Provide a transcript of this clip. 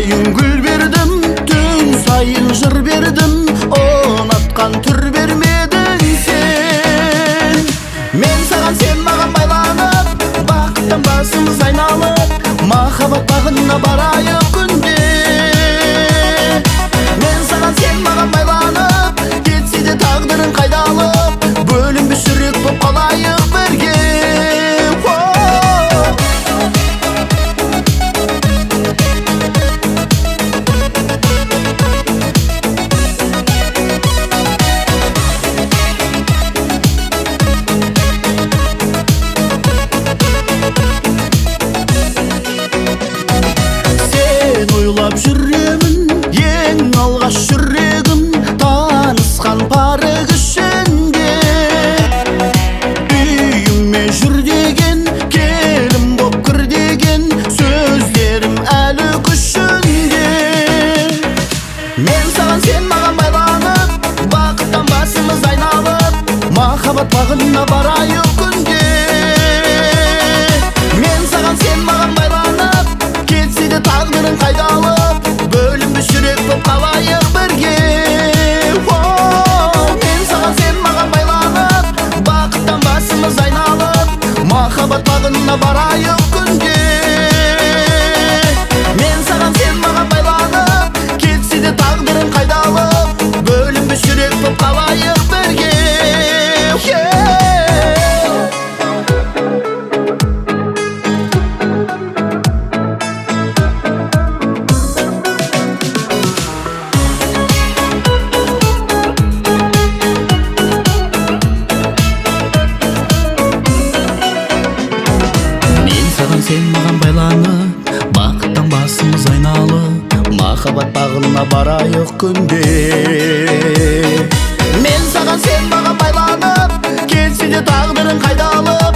сайын гүл бердім, түн сайын жыр бердім, ұнатқан түр бермедің сен. Мен саған, сен маған байланып, бақыттан басымыз айналып, махаббат бағына барайық күнде. Мен саған, сен маған байланып, кетсе де тағдырын қайдалып, бөлінбес жүрек боп қалайық бірге. Ойлап жүремін, ең алғаш жүрегім танысқан парық ішінде. Үйіме жүр деген, келін боп кір деген сөздерім әлі күшінде. Мен саған, сен маған байланып, бақыттан басымыз айналып, махаббат бағына барайық күнде. Мен саған, сен маған байланып, кетсе де тағдырын қайдалып, бөлінбес жүрек боп қалайық бірге. Мен саған, сен маған байланып, бақыттан басымыз айналып, махаббат бағына барайық күнде. Мен саған, сен маған байланып, кетсе де тағдырын қайдалып, бөлінбес жүрек боп қалайық бірге. Сен маған байланып, бақыттан басымыз айналып, махаббат бағына барайық күнде. Мен саған, сен маған байланып, кетсе де тағдырын қайдалып,